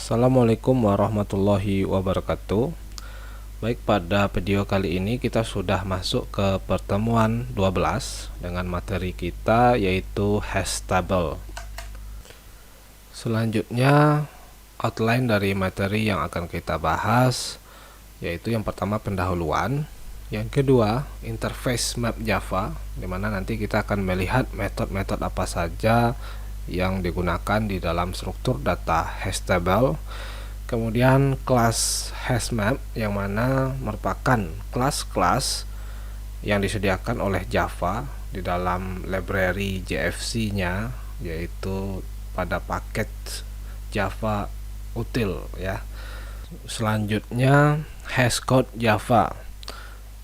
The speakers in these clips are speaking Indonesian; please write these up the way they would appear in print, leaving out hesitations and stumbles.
Assalamualaikum warahmatullahi wabarakatuh. Baik, pada video kali ini kita sudah masuk ke pertemuan 12 dengan materi kita yaitu hash table. Selanjutnya outline dari materi yang akan kita bahas yaitu yang pertama pendahuluan, yang kedua interface map Java, dimana nanti kita akan melihat metode-metode apa saja yang digunakan di dalam struktur data hash table. Kemudian kelas hashmap yang mana merupakan kelas-kelas yang disediakan oleh Java di dalam library JFC-nya, yaitu pada paket Java util ya. Selanjutnya hashcode Java.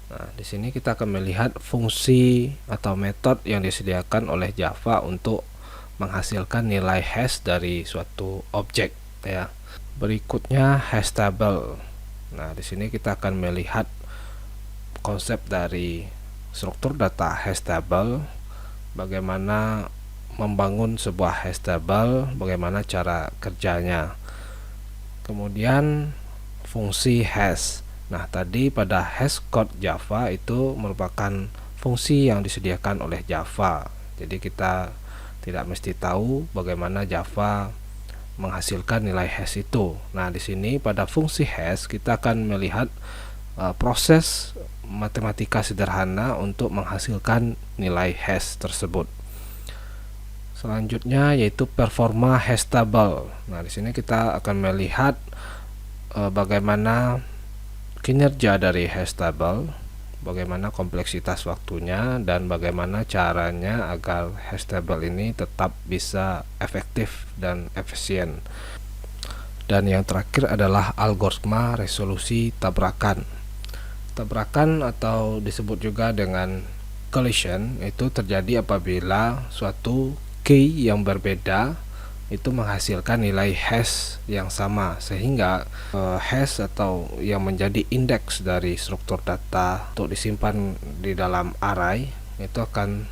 Nah, di sini kita akan melihat fungsi atau metode yang disediakan oleh Java untuk menghasilkan nilai hash dari suatu objek ya. Berikutnya hash table. Nah, di sini kita akan melihat konsep dari struktur data hash table, bagaimana membangun sebuah hash table, bagaimana cara kerjanya. Kemudian fungsi hash. Nah, tadi pada hashcode Java itu merupakan fungsi yang disediakan oleh Java. Jadi kita tidak mesti tahu bagaimana Java menghasilkan nilai hash itu. Nah, di sini pada fungsi hash kita akan melihat proses matematika sederhana untuk menghasilkan nilai hash tersebut. Selanjutnya yaitu performa hash table. Nah, di sini kita akan melihat bagaimana kinerja dari hash table, bagaimana kompleksitas waktunya, dan bagaimana caranya agar hash table ini tetap bisa efektif dan efisien. Dan yang terakhir adalah algoritma resolusi tabrakan. Tabrakan atau disebut juga dengan collision itu terjadi apabila suatu key yang berbeda itu menghasilkan nilai hash yang sama, sehingga hash atau yang menjadi indeks dari struktur data untuk disimpan di dalam array itu akan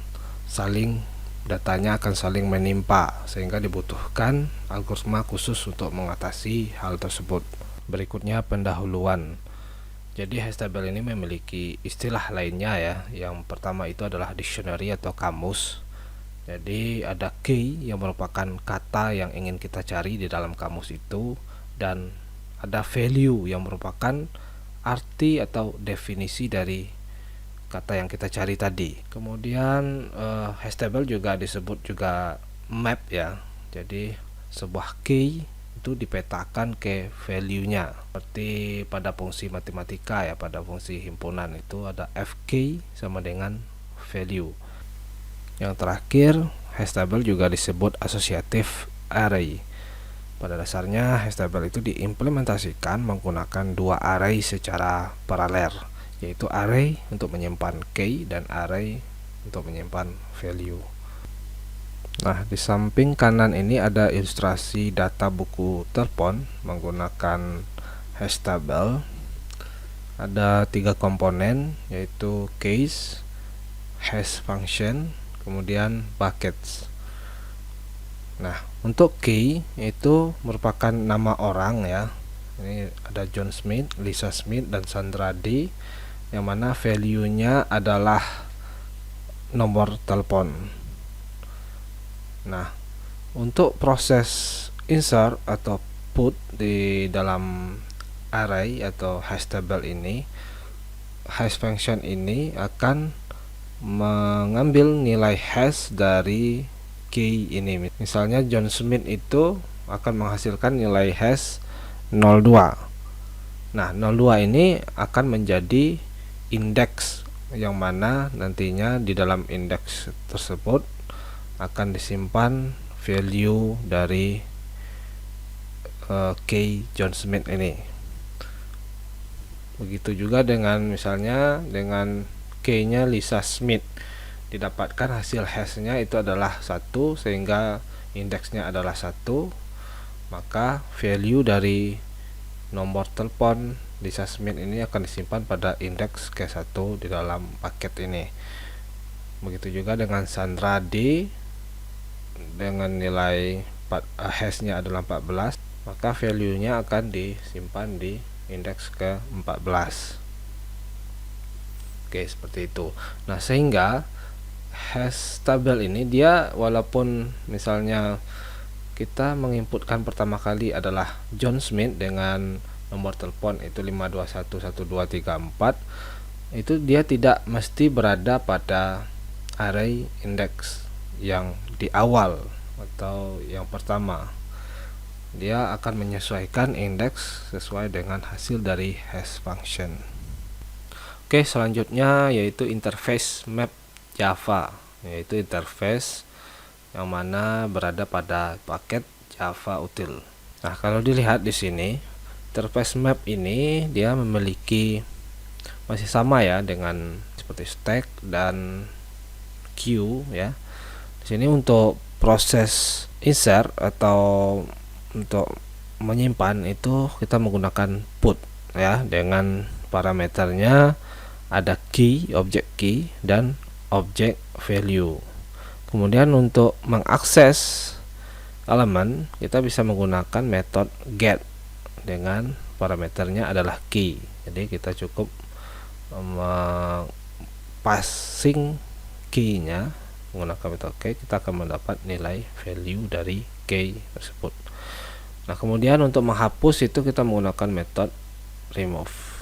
datanya akan saling menimpa, sehingga dibutuhkan algoritma khusus untuk mengatasi hal tersebut. Berikutnya pendahuluan. Jadi hash table ini memiliki istilah lainnya ya. Yang pertama itu adalah dictionary atau kamus. Jadi ada key yang merupakan kata yang ingin kita cari di dalam kamus itu, dan ada value yang merupakan arti atau definisi dari kata yang kita cari tadi. Kemudian hash table juga disebut juga map ya. Jadi sebuah key itu dipetakan ke value-nya. Seperti pada fungsi matematika ya, pada fungsi himpunan itu ada fk sama dengan value. Yang terakhir, hash table juga disebut associative array. Pada dasarnya hash table itu diimplementasikan menggunakan dua array secara paralel, yaitu array untuk menyimpan key dan array untuk menyimpan value. Nah, di samping kanan ini ada ilustrasi data buku telepon menggunakan hash table. Ada 3 komponen, yaitu case, hash function, kemudian buckets. Nah, untuk key itu merupakan nama orang ya. Ini ada John Smith, Lisa Smith, dan Sandra D, yang mana value-nya adalah nomor telepon. Nah, untuk proses insert atau put di dalam array atau hash table ini, hash function ini akan mengambil nilai hash dari key ini. Misalnya John Smith itu akan menghasilkan nilai hash 02. Nah, 02 ini akan menjadi indeks yang mana nantinya di dalam indeks tersebut akan disimpan value dari key John Smith ini. Begitu juga dengan misalnya dengan key-nya Lisa Smith, didapatkan hasil hash-nya itu adalah 1, sehingga indeksnya adalah 1, maka value dari nomor telepon Lisa Smith ini akan disimpan pada indeks ke1 di dalam paket ini. Begitu juga dengan Sandra D dengan nilai hash-nya adalah 14, maka value-nya akan disimpan di indeks ke-14. Oke, seperti itu. Nah, sehingga hash table ini dia walaupun misalnya kita menginputkan pertama kali adalah John Smith dengan nomor telepon itu 5211234, itu dia tidak mesti berada pada array indeks yang di awal atau yang pertama. Dia akan menyesuaikan indeks sesuai dengan hasil dari hash function. Oke, selanjutnya yaitu interface map Java, yaitu interface yang mana berada pada paket Java util. Nah, kalau dilihat di sini, interface map ini dia memiliki masih sama ya dengan seperti stack dan queue ya. Di sini untuk proses insert atau untuk menyimpan itu kita menggunakan put ya, dengan parameternya ada key, object key dan object value. Kemudian untuk mengakses elemen kita bisa menggunakan metode get dengan parameternya adalah key. Jadi kita cukup passing key-nya menggunakan metode key, kita akan mendapat nilai value dari key tersebut. Nah, kemudian untuk menghapus itu kita menggunakan metode remove.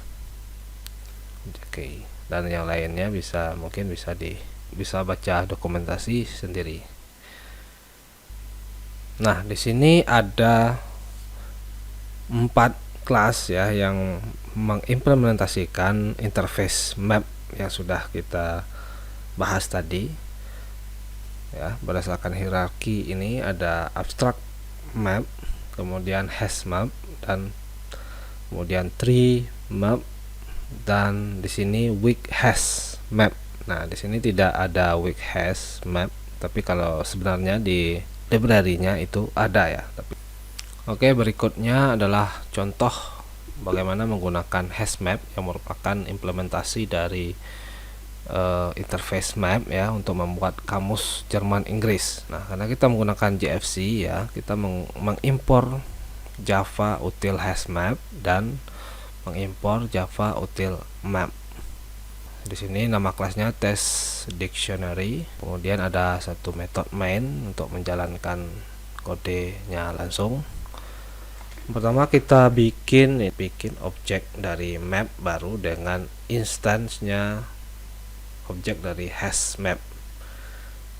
Oke, dan yang lainnya mungkin bisa baca dokumentasi sendiri. Nah, di sini ada 4 kelas ya yang mengimplementasikan interface map yang sudah kita bahas tadi. Ya, berdasarkan hierarki ini ada abstract map, kemudian hash map, dan kemudian tree map, dan di sini weak hash map. Nah, di sini tidak ada weak hash map, tapi kalau sebenarnya di library-nya itu ada ya. Oke, berikutnya adalah contoh bagaimana menggunakan hash map yang merupakan implementasi dari interface map ya untuk membuat kamus Jerman Inggris. Nah, karena kita menggunakan JFC ya, kita mengimpor Java util hash map dan mengimpor Java util map. Di sini nama kelasnya test dictionary. Kemudian ada satu metode main untuk menjalankan kodenya langsung. Pertama kita bikin objek dari map baru dengan instance-nya objek dari hash map.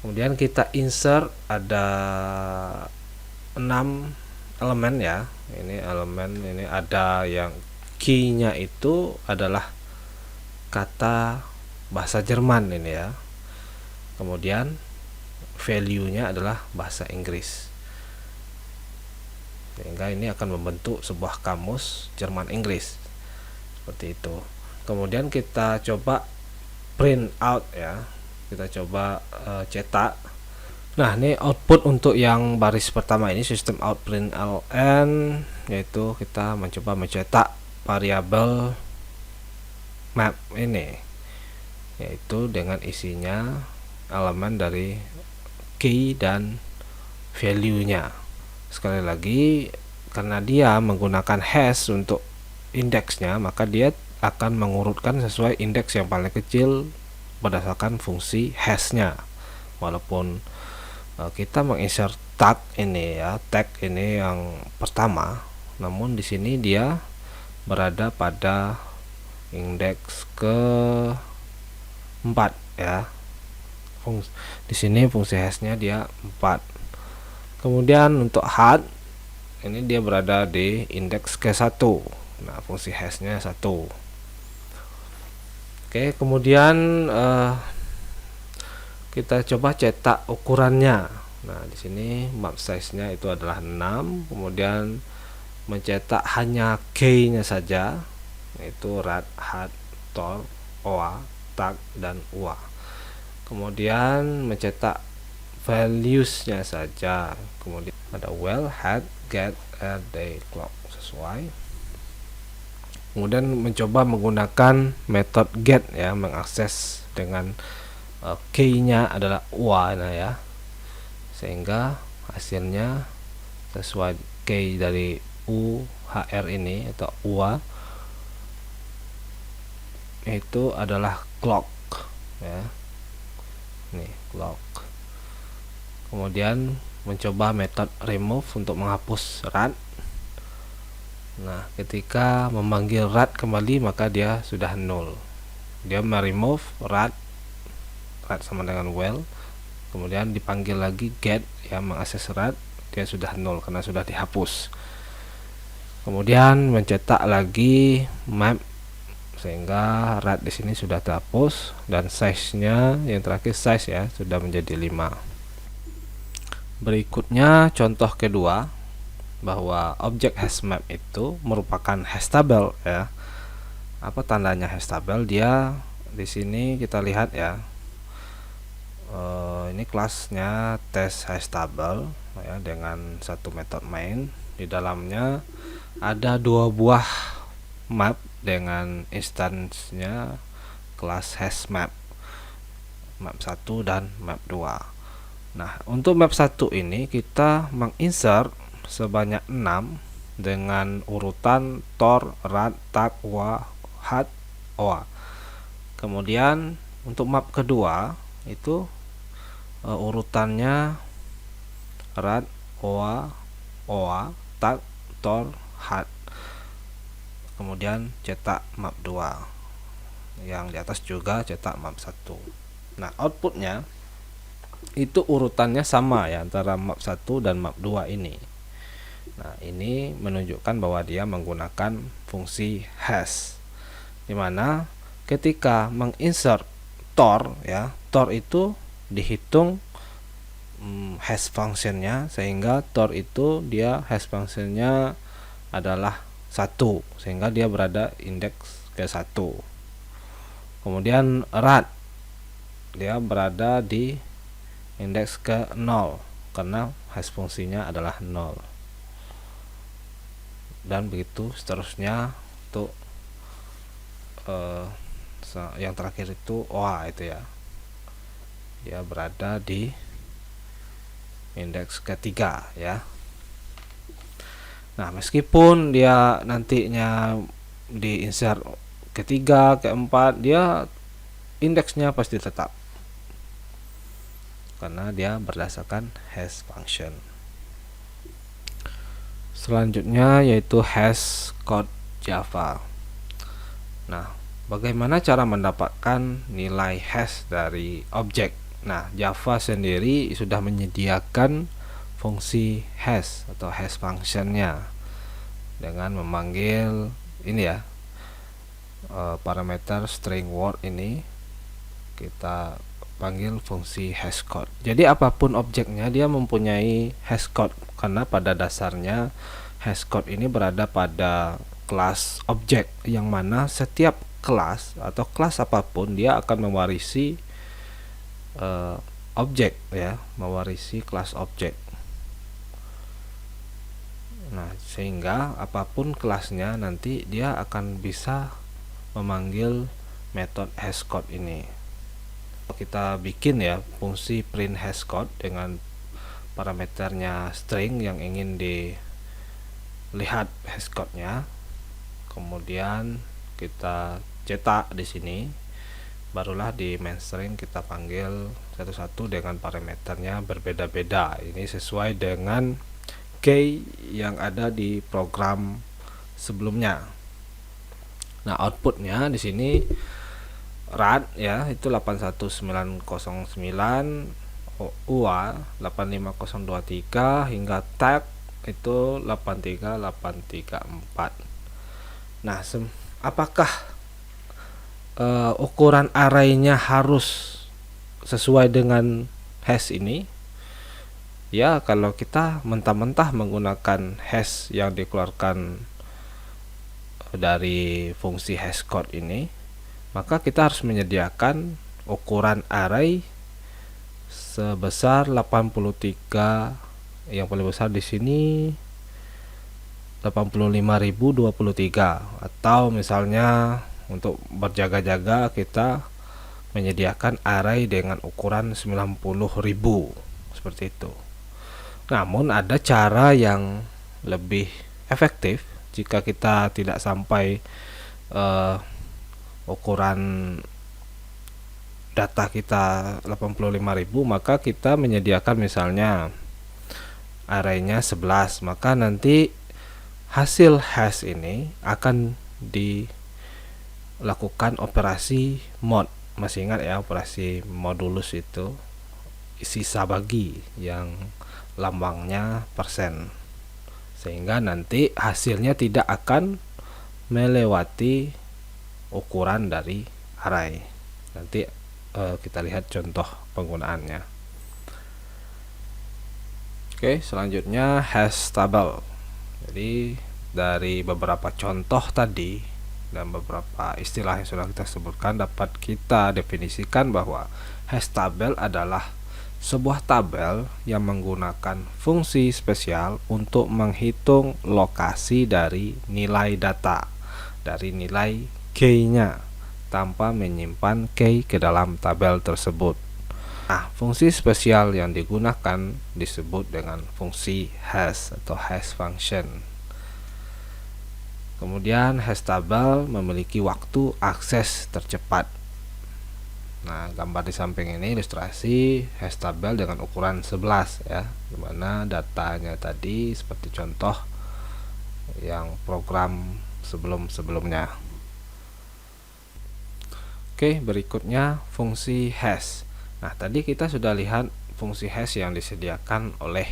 Kemudian kita insert ada 6 elemen ya. Ini elemen ini ada yang key-nya itu adalah kata bahasa Jerman ini ya. Kemudian value-nya adalah bahasa Inggris. Sehingga ini akan membentuk sebuah kamus Jerman Inggris. Seperti itu. Kemudian kita coba print out ya, kita coba cetak. Nah, ini output untuk yang baris pertama ini system out print ln, yaitu kita mencoba mencetak variabel map ini, yaitu dengan isinya elemen dari key dan value-nya. Sekali lagi, karena dia menggunakan hash untuk indeksnya, maka dia akan mengurutkan sesuai indeks yang paling kecil berdasarkan fungsi hash-nya. Walaupun kita menginsert tag ini ya, tag ini yang pertama, namun di sini dia berada pada indeks ke-4 ya. Di sini fungsi hash-nya dia 4. Kemudian untuk head ini dia berada di indeks ke-1. Nah, fungsi hash-nya 1. Oke, kemudian kita coba cetak ukurannya. Nah, di sini map size-nya itu adalah 6. Kemudian mencetak hanya key-nya saja, yaitu rad, had, tor, oa, tag, dan ua. Kemudian mencetak values-nya saja. Kemudian ada well, had, get, add, day, clock sesuai. Kemudian mencoba menggunakan metode get ya, mengakses dengan key-nya adalah ua nah ya, sehingga hasilnya sesuai key dari UHR ini atau UA itu adalah clock ya, nih clock. Kemudian mencoba metode remove untuk menghapus rad. Nah, ketika memanggil rad kembali maka dia sudah 0. Dia meremove rad sama dengan well, kemudian dipanggil lagi get ya, mengakses rad, dia sudah 0 karena sudah dihapus. Kemudian mencetak lagi map sehingga rad di sini sudah terhapus, dan size-nya yang terakhir size ya sudah menjadi 5. Berikutnya contoh kedua, bahwa objek hashmap itu merupakan hash table ya. Apa tandanya hash table? Dia di sini kita lihat ya. Ini kelasnya test hash table ya, dengan satu metode main. Di dalamnya ada 2 buah map dengan instansnya kelas hashmap, map 1 dan map 2. Nah, untuk map 1 ini kita menginsert sebanyak 6 dengan urutan tor, rad, tag, wa, hat, oa. Kemudian untuk map kedua itu urutannya rad, oa, tag, tor, hat. Kemudian cetak map 2. Yang di atas juga cetak map 1. Nah, outputnya itu urutannya sama ya antara map 1 dan map 2 ini. Nah, ini menunjukkan bahwa dia menggunakan fungsi hash, dimana ketika menginsert tor ya, tor itu dihitung hash functionnya, sehingga tor itu dia hash functionnya adalah 1, sehingga dia berada indeks ke 1. Kemudian rad dia berada di indeks ke 0 karena hash fungsinya adalah 0. Dan begitu seterusnya untuk yang terakhir itu oa itu ya, dia berada di indeks ketiga ya. Nah, meskipun dia nantinya di insert ketiga, keempat, dia indeksnya pasti tetap karena dia berdasarkan hash function. Selanjutnya yaitu hash code Java. Nah, bagaimana cara mendapatkan nilai hash dari objek? Nah, Java sendiri sudah menyediakan fungsi hash atau hash functionnya dengan memanggil ini ya, parameter string word ini kita panggil fungsi hashcode. Jadi apapun objeknya dia mempunyai hashcode, karena pada dasarnya hashcode ini berada pada kelas objek, yang mana setiap kelas atau kelas apapun dia akan mewarisi objek ya, mewarisi kelas objek. Nah, sehingga apapun kelasnya nanti dia akan bisa memanggil metode hashcode ini. Kita bikin ya fungsi print hashcode dengan parameternya string yang ingin dilihat hashcode-nya. Kemudian kita cetak di sini, barulah di main string kita panggil satu-satu dengan parameternya berbeda-beda. Ini sesuai dengan key yang ada di program sebelumnya. Nah, outputnya di sini rad ya itu 81909, UA 85023, hingga tag itu 83834. Nah, apakah ukuran arraynya harus sesuai dengan hash ini? Ya, kalau kita mentah-mentah menggunakan hash yang dikeluarkan dari fungsi hashcode ini, maka kita harus menyediakan ukuran array sebesar 83, yang paling besar di sini 85.023, atau misalnya untuk berjaga-jaga kita menyediakan array dengan ukuran 90.000 seperti itu. Namun ada cara yang lebih efektif jika kita tidak sampai ukuran data kita 85.000, maka kita menyediakan misalnya arraynya 11, maka nanti hasil hash ini akan dilakukan operasi mod. Masih ingat ya, operasi modulus itu sisa bagi yang lambangnya persen, sehingga nanti hasilnya tidak akan melewati ukuran dari array. Nanti kita lihat contoh penggunaannya. Oke, selanjutnya hash table. Jadi dari beberapa contoh tadi dan beberapa istilah yang sudah kita sebutkan, dapat kita definisikan bahwa hash table adalah sebuah tabel yang menggunakan fungsi spesial untuk menghitung lokasi dari nilai data, dari nilai key-nya, tanpa menyimpan key ke dalam tabel tersebut. Nah, fungsi spesial yang digunakan disebut dengan fungsi hash atau hash function. Kemudian hash table memiliki waktu akses tercepat. Nah, gambar di samping ini ilustrasi hash table dengan ukuran 11 ya, dimana datanya tadi seperti contoh yang program sebelum-sebelumnya. Oke, berikutnya fungsi hash. Nah, tadi kita sudah lihat fungsi hash yang disediakan oleh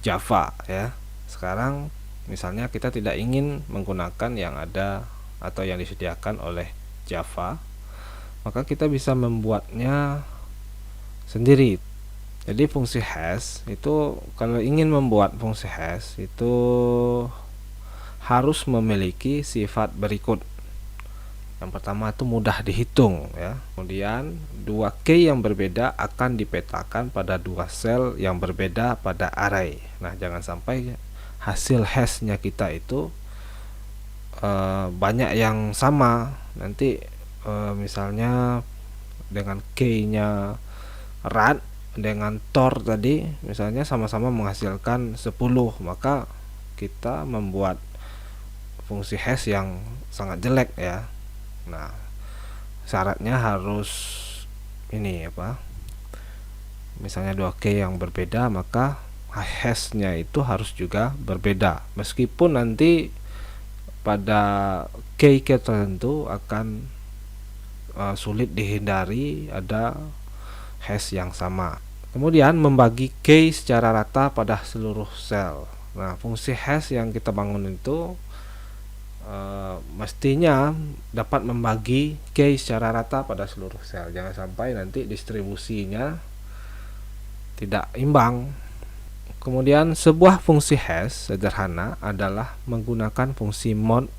Java ya. Sekarang misalnya kita tidak ingin menggunakan yang ada atau yang disediakan oleh Java, maka kita bisa membuatnya sendiri. Jadi fungsi hash itu, kalau ingin membuat fungsi hash itu harus memiliki sifat berikut. Yang pertama itu mudah dihitung ya. Kemudian dua key yang berbeda akan dipetakan pada dua sel yang berbeda pada array. Nah, jangan sampai hasil hashnya kita itu banyak yang sama. Nanti misalnya dengan key-nya rad dengan tor tadi misalnya sama-sama menghasilkan 10, maka kita membuat fungsi hash yang sangat jelek ya. Nah, syaratnya harus ini apa? Misalnya 2 key yang berbeda, maka hashnya itu harus juga berbeda. Meskipun nanti pada key tertentu akan sulit dihindari ada hash yang sama. Kemudian membagi key secara rata pada seluruh sel. Nah, fungsi hash yang kita bangun itu mestinya dapat membagi key secara rata pada seluruh sel. Jangan sampai nanti distribusinya tidak imbang. Kemudian sebuah fungsi hash sederhana adalah menggunakan fungsi mod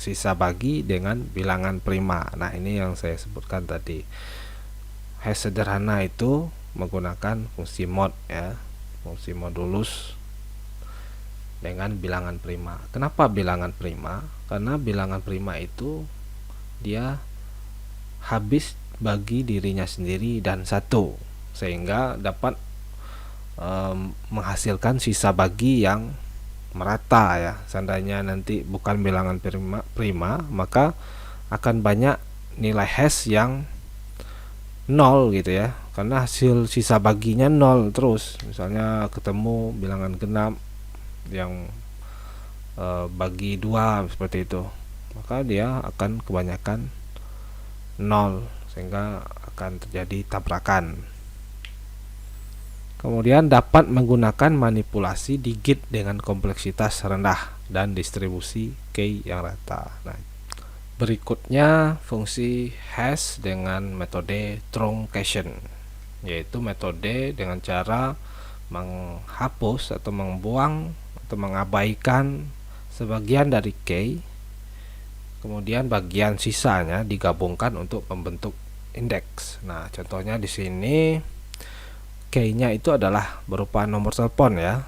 sisa bagi dengan bilangan prima. Nah, ini yang saya sebutkan tadi. Hash sederhana itu menggunakan fungsi mod ya, fungsi modulus dengan bilangan prima. Kenapa bilangan prima? Karena bilangan prima itu dia habis bagi dirinya sendiri dan satu, sehingga dapat menghasilkan sisa bagi yang merata ya. Seandainya nanti bukan bilangan prima, maka akan banyak nilai hash yang 0 gitu ya, karena hasil sisa baginya 0 terus. Misalnya ketemu bilangan genap yang bagi 2 seperti itu, maka dia akan kebanyakan 0 sehingga akan terjadi tabrakan. Kemudian dapat menggunakan manipulasi digit dengan kompleksitas rendah dan distribusi key yang rata. Nah, berikutnya fungsi hash dengan metode truncation, yaitu metode dengan cara menghapus atau membuang atau mengabaikan sebagian dari key, kemudian bagian sisanya digabungkan untuk membentuk indeks. Nah, contohnya di sini key-nya itu adalah berupa nomor telepon ya.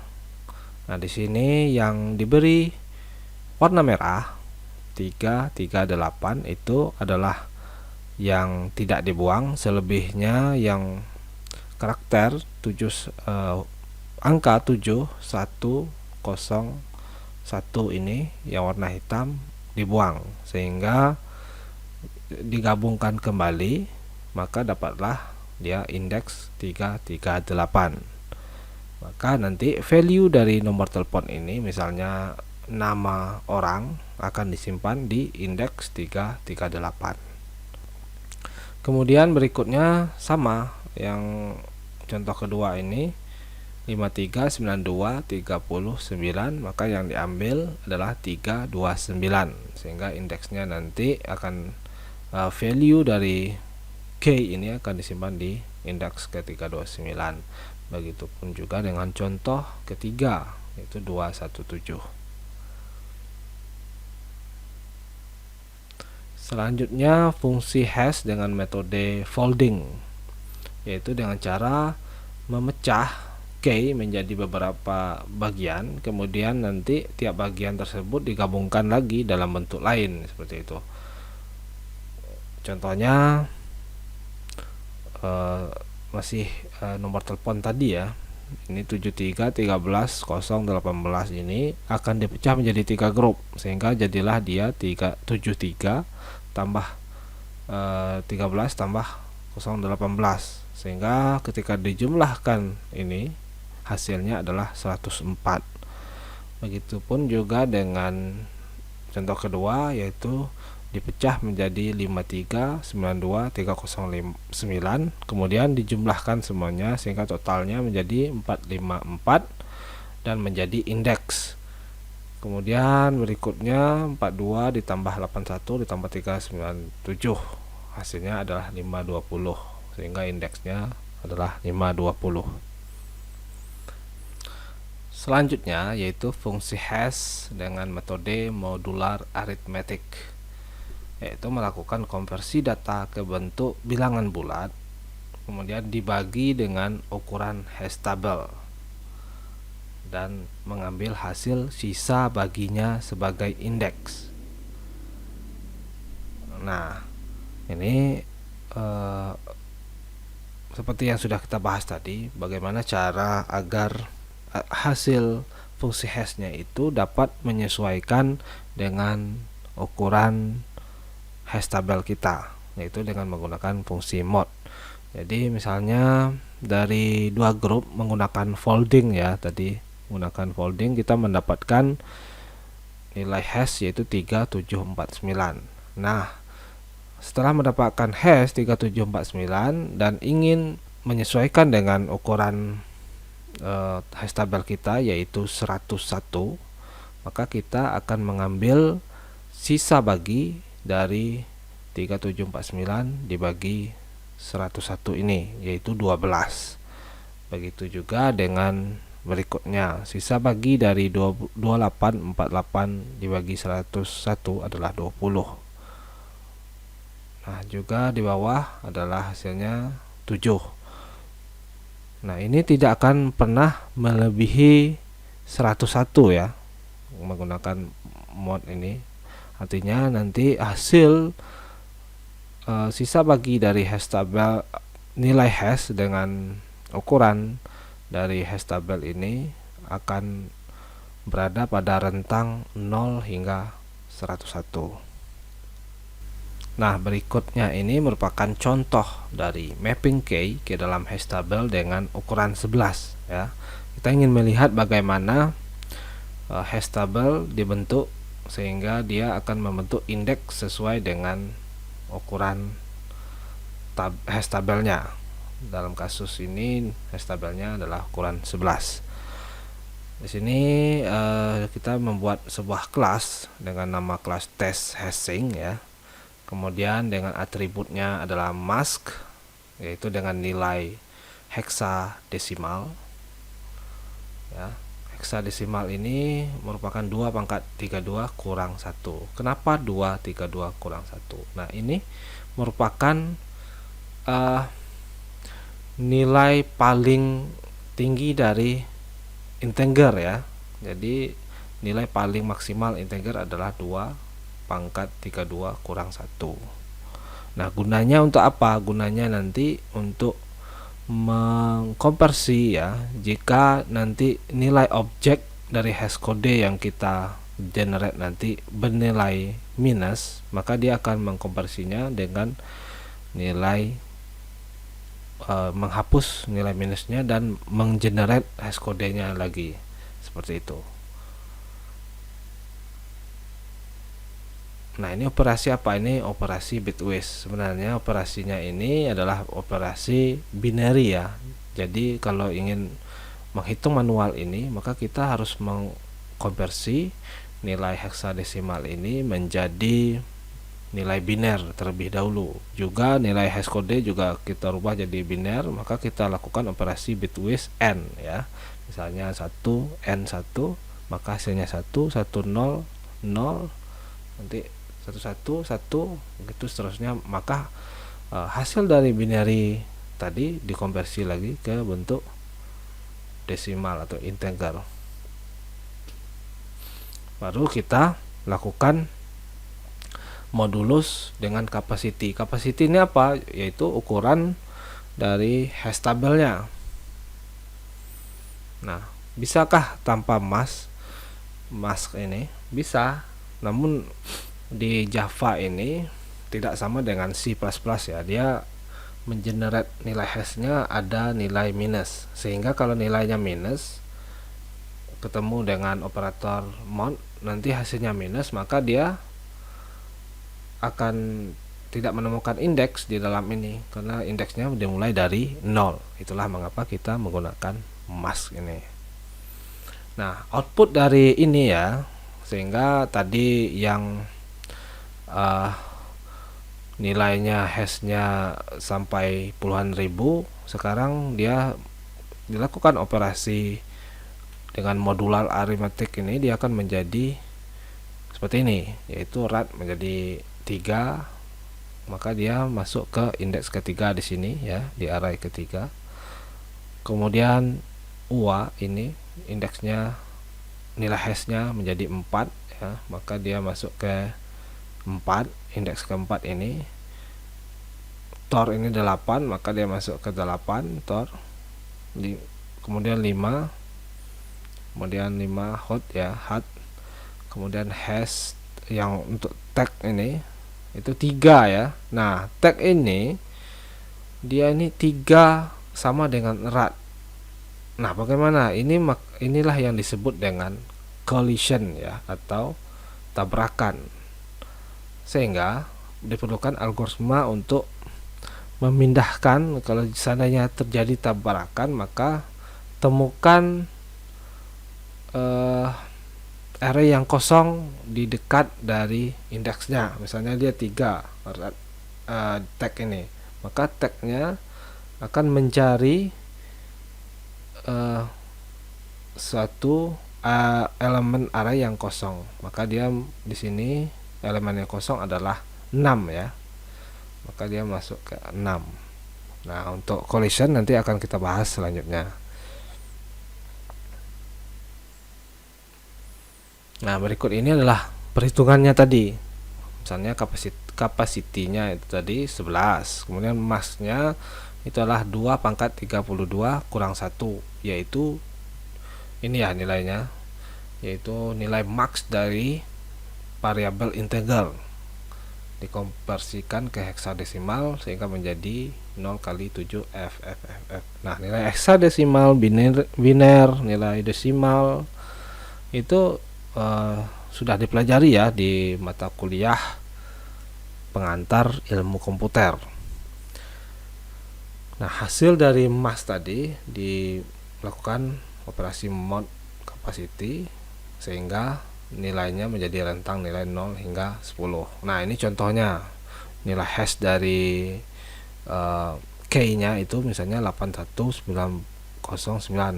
Nah, di sini yang diberi warna merah 338 itu adalah yang tidak dibuang, selebihnya yang karakter angka 7101 satu ini yang warna hitam dibuang, sehingga digabungkan kembali, maka dapatlah dia indeks 338. Maka nanti value dari nomor telepon ini, misalnya nama orang, akan disimpan di indeks 338. Kemudian berikutnya sama, yang contoh kedua ini 539239, maka yang diambil adalah 329, sehingga indeksnya nanti akan value dari K ini akan disimpan di indeks ke 329. Begitupun juga dengan contoh ketiga, yaitu 217. Selanjutnya fungsi hash dengan metode folding, yaitu dengan cara memecah K menjadi beberapa bagian, kemudian nanti tiap bagian tersebut digabungkan lagi dalam bentuk lain, seperti itu. Contohnya masih nomor telepon tadi ya, ini 73130018 ini akan dipecah menjadi 3 grup, sehingga jadilah dia 373 tambah 13 tambah 018, sehingga ketika dijumlahkan ini hasilnya adalah 104. Begitupun juga dengan contoh kedua, yaitu dipecah menjadi 5392309, kemudian dijumlahkan semuanya sehingga totalnya menjadi 454 dan menjadi indeks. Kemudian berikutnya 42 ditambah 81 ditambah 397, hasilnya adalah 520, sehingga indeksnya adalah 520. Selanjutnya yaitu fungsi hash dengan metode modular arithmetic, yaitu melakukan konversi data ke bentuk bilangan bulat, kemudian dibagi dengan ukuran hash table, dan mengambil hasil sisa baginya sebagai indeks. Nah, ini seperti yang sudah kita bahas tadi, bagaimana cara agar hasil fungsi hashnya itu dapat menyesuaikan dengan ukuran hash table kita, yaitu dengan menggunakan fungsi mod. Jadi misalnya dari dua grup menggunakan folding ya, tadi menggunakan folding kita mendapatkan nilai hash yaitu 3749. Nah, setelah mendapatkan hash 3749 dan ingin menyesuaikan dengan ukuran hash table kita yaitu 101, maka kita akan mengambil sisa bagi dari 3749 dibagi 101 ini, yaitu 12. Begitu juga dengan berikutnya, sisa bagi dari 2848 dibagi 101 adalah 20. Nah, juga di bawah adalah hasilnya 7. Nah, ini tidak akan pernah melebihi 101 ya, menggunakan mod ini. Artinya nanti hasil sisa bagi dari hash table, nilai hash dengan ukuran dari hash table ini akan berada pada rentang 0 hingga 101. Nah, berikutnya ini merupakan contoh dari mapping K ke dalam hash table dengan ukuran 11 ya. Kita ingin melihat bagaimana hash table dibentuk sehingga dia akan membentuk indeks sesuai dengan ukuran hash tabelnya. Dalam kasus ini hash tabelnya adalah ukuran 11. Di sini kita membuat sebuah kelas dengan nama kelas test hashing ya. Kemudian dengan atributnya adalah mask, yaitu dengan nilai heksadesimal ya. Heksadesimal ini merupakan 2 pangkat 32 kurang 1. Kenapa 232 kurang 1? Nah, ini merupakan nilai paling tinggi dari integer ya. Jadi nilai paling maksimal integer adalah 2 pangkat 32 kurang 1. Nah, gunanya untuk apa? Gunanya nanti untuk mengkonversi ya, jika nanti nilai objek dari hash kode yang kita generate nanti bernilai minus, maka dia akan mengkonversinya dengan nilai menghapus nilai minusnya dan menggenerate hash kodenya lagi, seperti itu. Nah, ini operasi apa? Ini operasi bitwise. Sebenarnya operasinya ini adalah operasi binary ya. Jadi kalau ingin menghitung manual ini, maka kita harus mengkonversi nilai heksadesimal ini menjadi nilai biner terlebih dahulu. Juga nilai hash kode juga kita rubah jadi biner, maka kita lakukan operasi bitwise n ya. Misalnya 1 n1, maka hasilnya 1 1 0 0, nanti 1 1 1 begitu seterusnya, maka hasil dari binary tadi dikonversi lagi ke bentuk desimal atau integer. Baru kita lakukan modulus dengan capacity. Capacity ini apa? Yaitu ukuran dari hash tabelnya. Nah, bisakah tanpa mask ini? Bisa. Namun di Java ini tidak sama dengan C++ ya. Dia mengenerate nilai hashnya ada nilai minus. Sehingga kalau nilainya minus ketemu dengan operator mount, nanti hasilnya minus, maka dia akan tidak menemukan indeks di dalam ini karena indeksnya dimulai dari 0. Itulah mengapa kita menggunakan mask ini. Nah, output dari ini ya, sehingga tadi yang nilainya hashnya sampai puluhan ribu, sekarang dia dilakukan operasi dengan modular arithmetic ini, dia akan menjadi seperti ini, yaitu rat menjadi 3, maka dia masuk ke indeks ketiga di sini ya, di array ketiga. Kemudian UA ini indeksnya, nilai hashnya menjadi 4 ya, maka dia masuk ke 4, indeks keempat ini. Tor ini 8, maka dia masuk ke 8 tor. Kemudian 5, kemudian 5 hot ya, hot. Kemudian hash yang untuk tag ini itu 3 ya. Nah, tag ini dia ini 3 sama dengan rat. Nah, bagaimana? Inilah yang disebut dengan collision ya, atau tabrakan. Sehingga diperlukan algoritma untuk memindahkan. Kalau seandainya terjadi tabrakan, maka temukan array yang kosong di dekat dari indeksnya. Misalnya dia 3 tag ini, maka tagnya akan mencari suatu elemen array yang kosong. Maka dia di sini elemen yang kosong adalah 6 ya, maka dia masuk ke 6. Nah, untuk collision nanti akan kita bahas selanjutnya. Nah, berikut ini adalah perhitungannya tadi. Misalnya kapasitinya itu tadi 11, kemudian massnya itu adalah 2 pangkat 32 kurang 1, yaitu ini ya nilainya, yaitu nilai max dari variabel integer dikonversikan ke heksadesimal sehingga menjadi 0 kali 7 f. Nah, nilai heksadesimal, biner, nilai desimal itu sudah dipelajari ya di mata kuliah pengantar ilmu komputer. Nah, hasil dari mass tadi dilakukan operasi mod capacity sehingga nilainya menjadi rentang nilai 0 hingga 10. Nah, ini contohnya nilai hash dari key-nya itu misalnya 81909.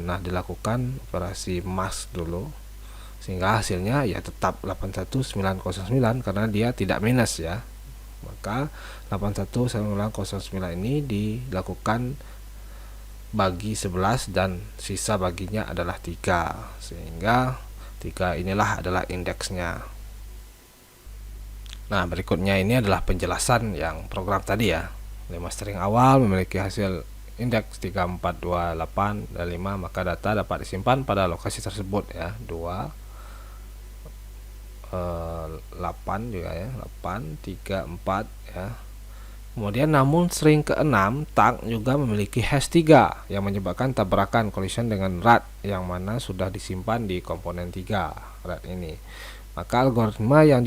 Nah, dilakukan operasi mask dulu sehingga hasilnya ya tetap 81909 karena dia tidak minus ya. Maka 81909 ini dilakukan bagi 11 dan sisa baginya adalah 3, sehingga 3 inilah adalah indeksnya. Nah, berikutnya ini adalah penjelasan yang program tadi ya. Nilai mastering awal memiliki hasil indeks 3, 4, 2, 8, dan 5, maka data dapat disimpan pada lokasi tersebut ya. 2, 8 juga ya, 8, 3, 4 ya. Kemudian namun string ke-6 tag juga memiliki hash 3 yang menyebabkan tabrakan collision dengan RAD yang mana sudah disimpan di komponen 3 RAD ini. Maka algoritma yang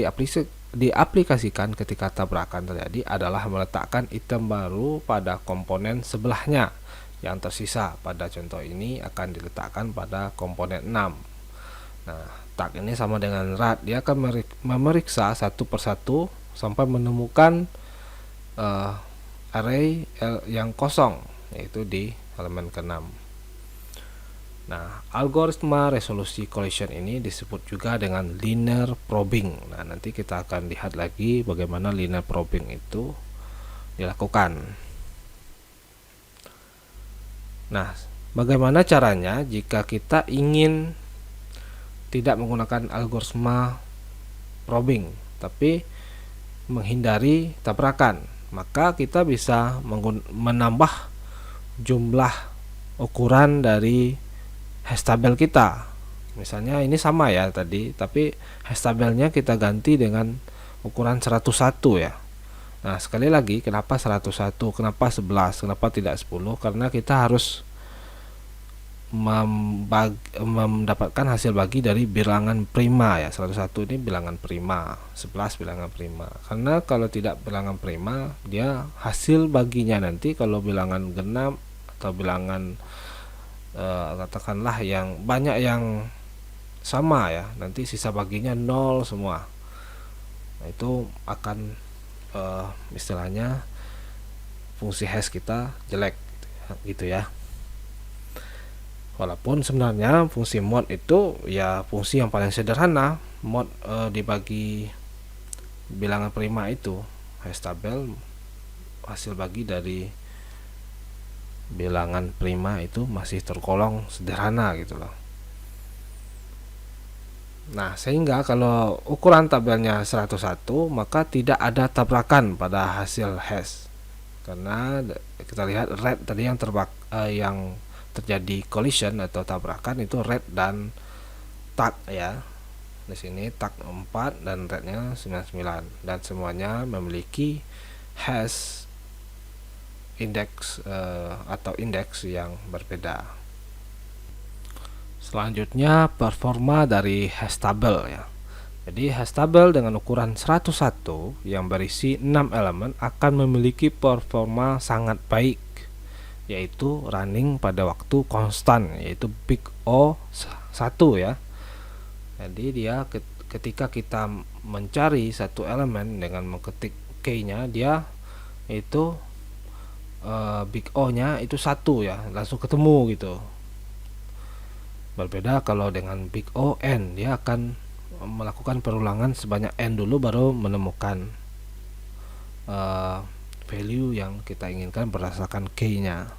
diaplikasikan ketika tabrakan terjadi adalah meletakkan item baru pada komponen sebelahnya yang tersisa. Pada contoh ini akan diletakkan pada komponen 6. Nah, tag ini sama dengan RAD, dia akan memeriksa satu persatu sampai menemukan array yang kosong, yaitu di elemen ke-6. Nah, algoritma resolusi collision ini disebut juga dengan linear probing. Nah, nanti kita akan lihat lagi bagaimana linear probing itu dilakukan. Nah, bagaimana caranya jika kita ingin tidak menggunakan algoritma probing tapi menghindari tabrakan? Maka kita bisa menambah jumlah ukuran dari hash table kita. Misalnya ini sama ya tadi, tapi hash tabelnya kita ganti dengan ukuran 101 ya. Nah, sekali lagi, kenapa 101, kenapa 11, kenapa tidak 10? Karena kita harus mendapatkan hasil bagi dari bilangan prima ya. 101 ini bilangan prima, 11 bilangan prima. Karena kalau tidak bilangan prima, dia hasil baginya nanti kalau bilangan genap atau bilangan katakanlah yang banyak yang sama ya, nanti sisa baginya 0 semua. Nah, itu akan istilahnya fungsi hash kita jelek gitu ya. Walaupun sebenarnya fungsi mod itu ya fungsi yang paling sederhana. Mod dibagi bilangan prima itu, hash table hasil bagi dari bilangan prima itu masih tergolong sederhana gitu loh. Nah, sehingga kalau ukuran tabelnya 101, maka tidak ada tabrakan pada hasil hash. Karena kita lihat red tadi yang yang terjadi collision atau tabrakan itu red dan tag ya. Di sini tag 4 dan rednya 99 dan semuanya memiliki hash indeks atau indeks yang berbeda. Selanjutnya performa dari hash table ya. Jadi hash table dengan ukuran 101 yang berisi 6 elemen akan memiliki performa sangat baik, yaitu running pada waktu konstan, yaitu big O 1 ya. Jadi dia ketika kita mencari satu elemen dengan mengetik key-nya, dia itu big O nya itu 1 ya, langsung ketemu gitu. Berbeda kalau dengan big O n, dia akan melakukan perulangan sebanyak n dulu baru menemukan value yang kita inginkan berdasarkan key-nya.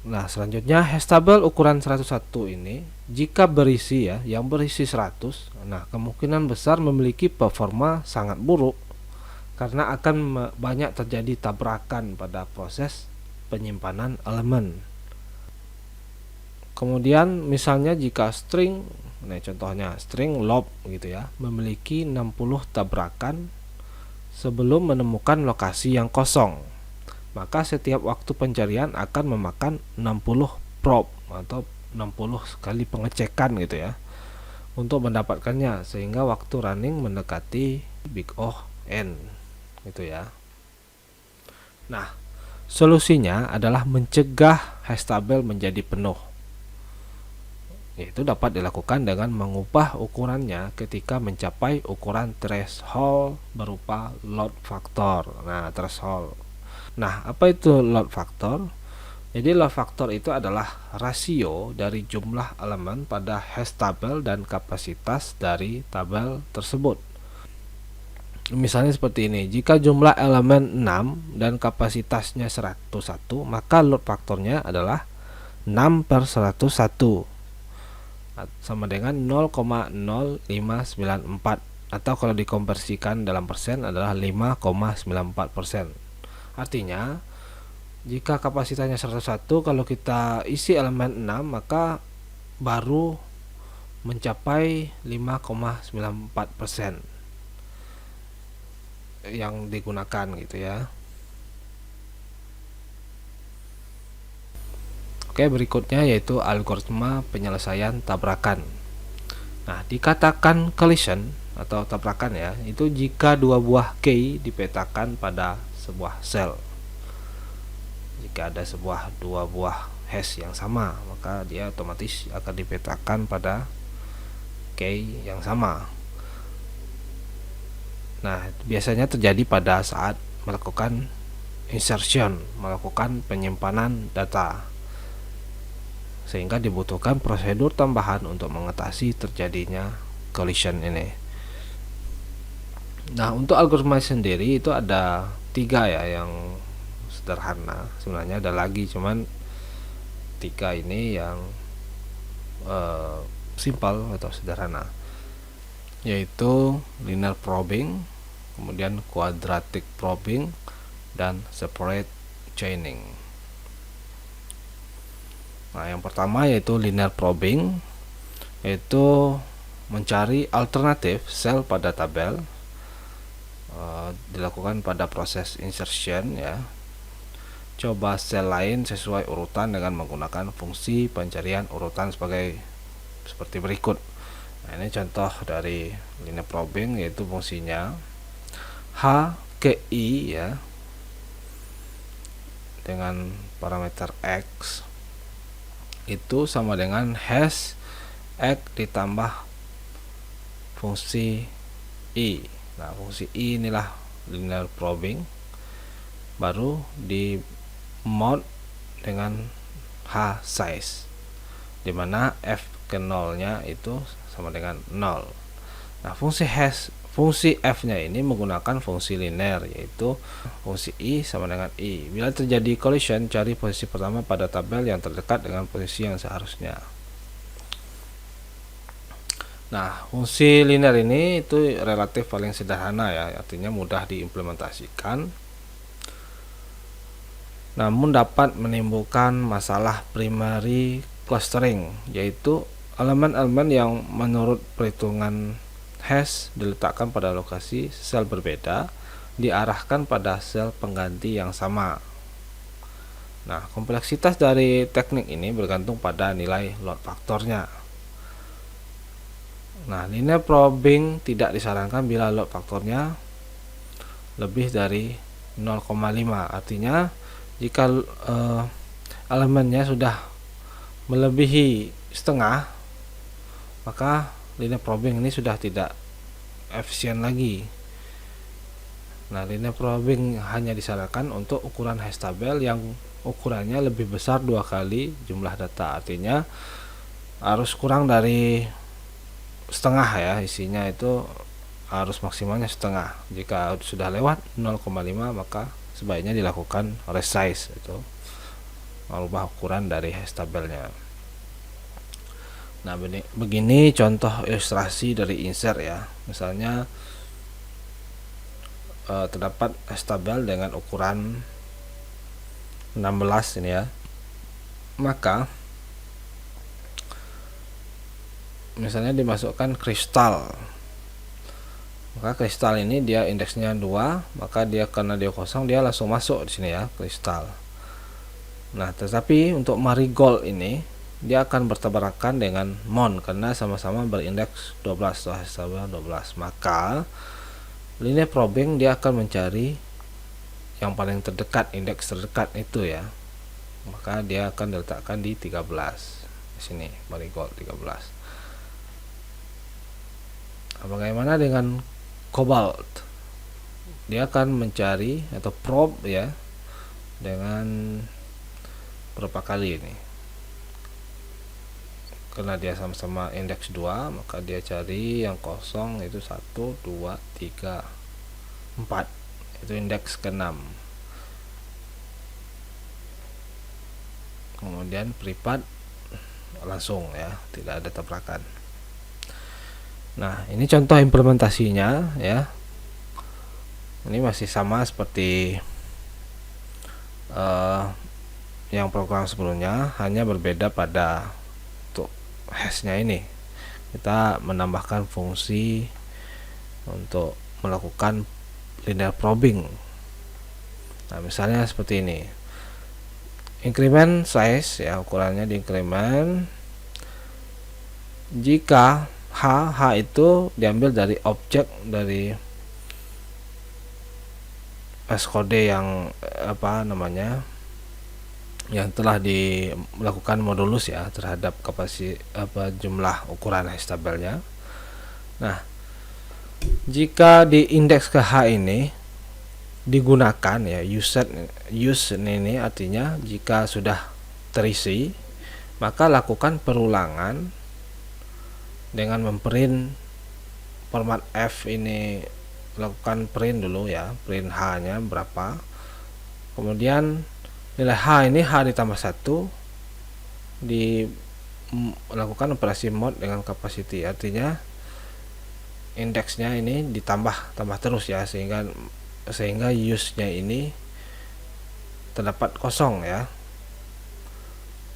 Nah, selanjutnya hash table ukuran 101 ini jika berisi ya, yang berisi 100, nah kemungkinan besar memiliki performa sangat buruk karena akan banyak terjadi tabrakan pada proses penyimpanan elemen. Kemudian misalnya jika string, nah contohnya string lob gitu ya, memiliki 60 tabrakan sebelum menemukan lokasi yang kosong, maka setiap waktu pencarian akan memakan 60 probe atau 60 kali pengecekan gitu ya untuk mendapatkannya, sehingga waktu running mendekati big O n gitu ya. Nah, solusinya adalah mencegah hash table menjadi penuh. Itu dapat dilakukan dengan mengubah ukurannya ketika mencapai ukuran threshold berupa load factor. Nah, threshold. Nah, apa itu load factor? Jadi load factor itu adalah rasio dari jumlah elemen pada hash table dan kapasitas dari tabel tersebut. Misalnya seperti ini, jika jumlah elemen 6 dan kapasitasnya 101, maka load faktornya adalah 6/101 sama dengan 0,0594, atau kalau dikonversikan dalam persen adalah 5,94%. Artinya Jika kapasitasnya 101, kalau kita isi elemen 6 maka baru mencapai 5,94% yang digunakan gitu ya. Oke, berikutnya yaitu algoritma penyelesaian tabrakan. Nah, dikatakan collision atau tabrakan ya, itu jika dua buah key dipetakan pada sebuah sel. Jika ada dua buah hash yang sama, maka dia otomatis akan dipetakan pada key yang sama. Nah, biasanya terjadi pada saat melakukan insertion, melakukan penyimpanan data, sehingga dibutuhkan prosedur tambahan untuk mengatasi terjadinya collision ini. Nah, untuk algoritma sendiri itu ada 3 ya yang sederhana. Sebenarnya ada lagi, cuman 3 ini yang simple atau sederhana, yaitu linear probing, kemudian quadratic probing, dan separate chaining. Nah, yang pertama yaitu linear probing, yaitu mencari alternatif sel pada tabel, dilakukan pada proses insertion ya. Coba sel lain sesuai urutan dengan menggunakan fungsi pencarian urutan seperti berikut. Nah, ini contoh dari linear probing, yaitu fungsinya H ke I ya, dengan parameter X itu sama dengan hash X ditambah fungsi I. Nah, fungsi I inilah linear probing, baru di mod dengan H size, dimana F ke 0 nya itu sama dengan 0. Nah, fungsi F nya ini menggunakan fungsi linear, yaitu fungsi I sama dengan I. Bila terjadi collision, cari posisi pertama pada tabel yang terdekat dengan posisi yang seharusnya. Nah, fungsi linear ini itu relatif paling sederhana ya, artinya mudah diimplementasikan, namun dapat menimbulkan masalah primary clustering, yaitu elemen-elemen yang menurut perhitungan hash diletakkan pada lokasi sel berbeda diarahkan pada sel pengganti yang sama. Nah, kompleksitas dari teknik ini bergantung pada nilai load faktornya. Nah, linear probing tidak disarankan bila load faktornya lebih dari 0,5. Artinya jika elemennya sudah melebihi setengah, maka linear probing ini sudah tidak efisien lagi. Nah, linear probing hanya disarankan untuk ukuran hash tabel yang ukurannya lebih besar 2 kali jumlah data. Artinya harus kurang dari setengah ya, isinya itu harus maksimalnya setengah. Jika sudah lewat 0,5 maka sebaiknya dilakukan resize, itu merubah ukuran dari hash tabelnya. Nah, begini contoh ilustrasi dari insert ya. Misalnya terdapat hash tabel dengan ukuran 16 ini ya. Maka misalnya dimasukkan kristal. Maka kristal ini dia indeksnya 2, maka dia karena dia kosong dia langsung masuk di sini ya, kristal. Nah, tetapi untuk marigold ini dia akan bertabrakan dengan mon karena sama-sama berindeks 12 atau hash tabel 12. Maka linear probing dia akan mencari yang paling terdekat, indeks terdekat itu ya. Maka dia akan diletakkan di 13. Di sini marigold 13. Nah, bagaimana dengan cobalt? Dia akan mencari atau probe ya dengan berapa kali ini? Karena dia sama-sama indeks 2, maka dia cari yang kosong itu 1, 2, 3, 4. Itu indeks ke-6. Kemudian privat langsung ya, tidak ada tabrakan. Nah, ini contoh implementasinya ya. Ini masih sama seperti eh, yang program sebelumnya, hanya berbeda pada untuk hashnya ini. Kita menambahkan fungsi untuk melakukan linear probing. Nah, misalnya seperti ini. Increment size, ya, ukurannya di increment. Jika H itu diambil dari objek dari kode yang yang telah melakukan modulus, ya, terhadap jumlah ukuran hash tabelnya. Nah, jika di indeks ke H ini digunakan, ya, use ini artinya jika sudah terisi, maka lakukan perulangan dengan memprint format F ini. Lakukan print dulu, ya, print H nya berapa, kemudian nilai H ini H ditambah 1, lakukan operasi mod dengan capacity, artinya indeksnya ini ditambah terus, ya, sehingga use nya ini terdapat kosong, ya.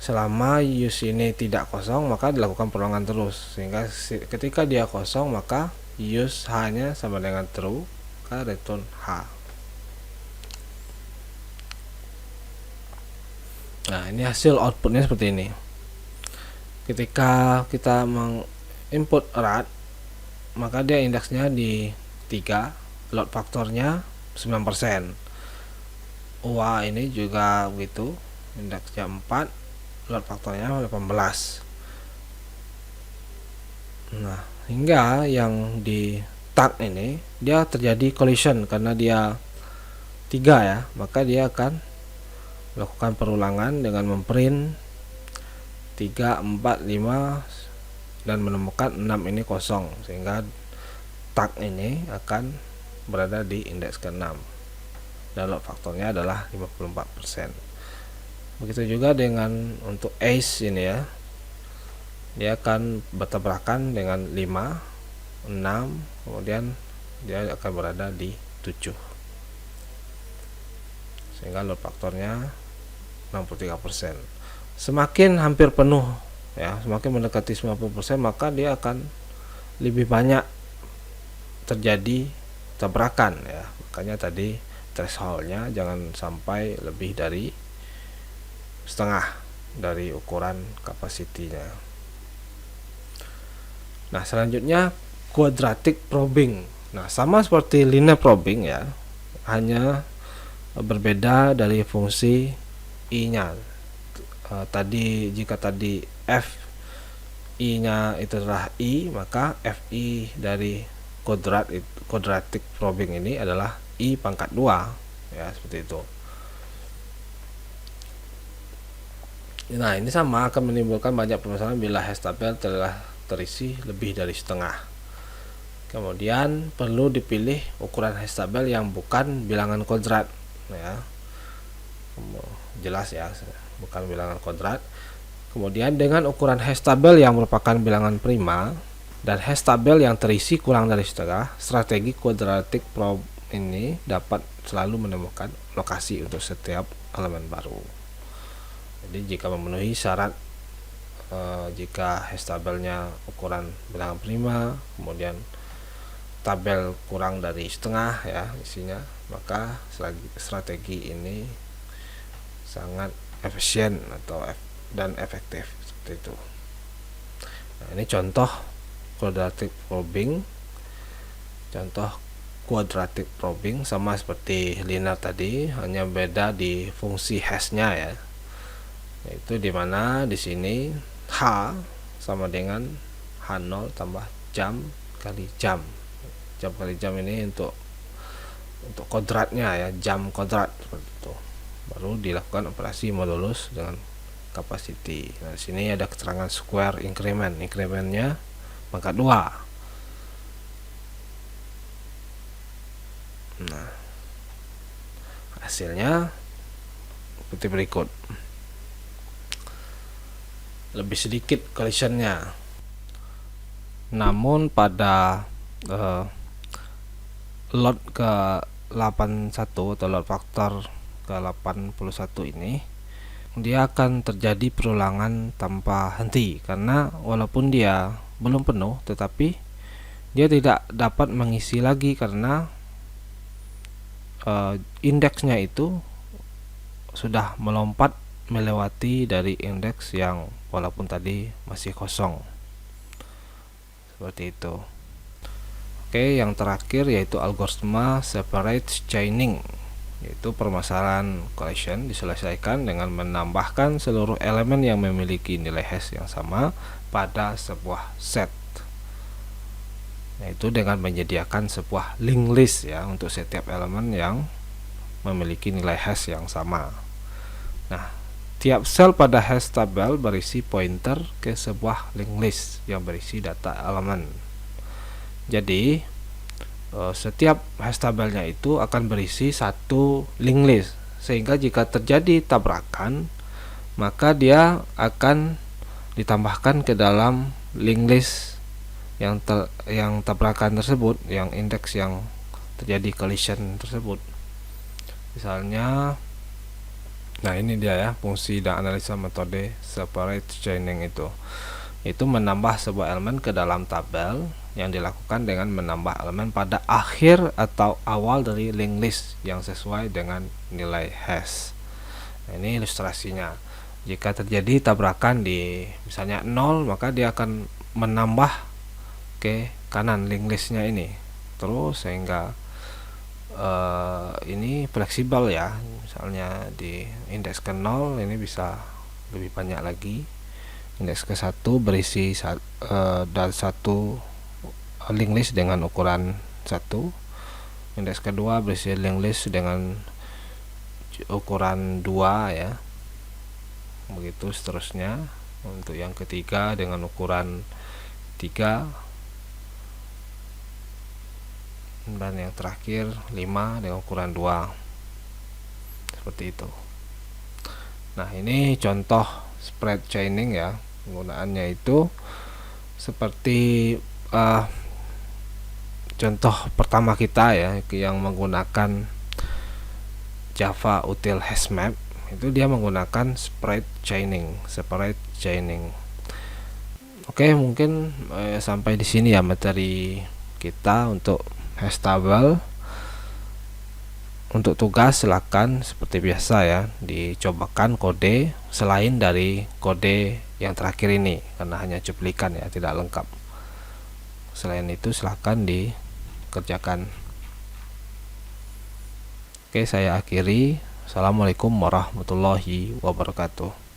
Selama use ini tidak kosong, maka dilakukan perulangan terus, sehingga ketika dia kosong, maka use H nya sama dengan true, maka return H. Nah, ini hasil outputnya seperti ini. Ketika kita menginput rat, maka dia indeksnya di 3, load faktornya 9%. UA ini juga begitu, indeksnya 4, load faktornya 18. Nah, hingga yang di tag ini dia terjadi collision karena dia 3, ya, maka dia akan melakukan perulangan dengan memprint 3, 4, 5 dan menemukan 6 ini kosong, sehingga tag ini akan berada di indeks ke-6 dan load faktornya adalah 54%. Begitu juga dengan untuk ace ini, ya, dia akan bertabrakan dengan 5, 6, kemudian dia akan berada di 7, sehingga load faktornya 63%. Semakin hampir penuh, ya, semakin mendekati 90%, maka dia akan lebih banyak terjadi tabrakan, ya. Makanya tadi thresholdnya jangan sampai lebih dari setengah dari ukuran kapasitinya. Nah, selanjutnya quadratic probing. Nah, sama seperti linear probing, ya, hanya berbeda dari fungsi i-nya. Jika tadi f i-nya itu adalah i, maka fi dari quadratic probing ini adalah i pangkat 2, ya, seperti itu. Nah, ini sama akan menimbulkan banyak permasalahan bila hash tabel telah terisi lebih dari setengah. Kemudian perlu dipilih ukuran hash tabel yang bukan bilangan kodrat, ya, jelas, ya, bukan bilangan kodrat. Kemudian dengan ukuran hash tabel yang merupakan bilangan prima dan hash tabel yang terisi kurang dari setengah, strategi quadratic probe ini dapat selalu menemukan lokasi untuk setiap elemen baru. Jadi jika memenuhi syarat, jika hash tabelnya ukuran bilangan prima, kemudian tabel kurang dari setengah, ya, isinya, maka strategi ini sangat efisien dan efektif, seperti itu. Nah, ini contoh quadratic probing. Contoh quadratic probing sama seperti linear tadi, hanya beda di fungsi hashnya, ya, yaitu dimana di sini H sama dengan H0 tambah jam kali jam. Jam kali jam ini untuk kodratnya, ya, jam kodrat, seperti itu. Baru dilakukan operasi modulus dengan capacity. Nah, di sini ada keterangan square increment. Incrementnya pangkat 2. Nah, hasilnya seperti berikut. Lebih sedikit collisionnya, namun pada load ke 81 atau load faktor ke-81 ini, dia akan terjadi perulangan tanpa henti, karena walaupun dia belum penuh tetapi dia tidak dapat mengisi lagi karena indeksnya itu sudah melompat melewati dari indeks yang walaupun tadi masih kosong, seperti itu. Oke, yang terakhir yaitu algoritma separate chaining, yaitu permasalahan collision diselesaikan dengan menambahkan seluruh elemen yang memiliki nilai hash yang sama pada sebuah set, yaitu dengan menyediakan sebuah linked list ya untuk setiap elemen yang memiliki nilai hash yang sama. Nah, tiap sel pada hash tabel berisi pointer ke sebuah linked list yang berisi data elemen. Jadi setiap hash tabelnya itu akan berisi satu linked list, sehingga jika terjadi tabrakan maka dia akan ditambahkan ke dalam linked list yang tabrakan tersebut, yang indeks yang terjadi collision tersebut. Misalnya, nah ini dia ya fungsi dan analisa metode separate chaining itu menambah sebuah elemen ke dalam tabel yang dilakukan dengan menambah elemen pada akhir atau awal dari linked list yang sesuai dengan nilai hash. Nah, ini ilustrasinya. Jika terjadi tabrakan di misalnya 0, maka dia akan menambah ke kanan linked listnya ini terus, sehingga ini fleksibel ya. Misalnya di indeks ke 0 ini bisa lebih banyak lagi. Indeks ke 1 berisi dan satu linked list dengan ukuran 1. Indeks kedua berisi linked list dengan ukuran 2 ya. Begitu seterusnya. Untuk yang ketiga dengan ukuran 3, dan yang terakhir 5 dengan ukuran 2, seperti itu. Nah, ini contoh spread chaining ya. Penggunaannya itu seperti contoh pertama kita ya, yang menggunakan Java util hashmap, itu dia menggunakan separate chaining. Oke, mungkin sampai di sini ya materi kita untuk hash table. Untuk tugas silakan seperti biasa ya dicobakan kode selain dari kode yang terakhir ini, karena hanya cuplikan ya, tidak lengkap. Selain itu silakan dikerjakan. Oke, saya akhiri. Assalamualaikum warahmatullahi wabarakatuh.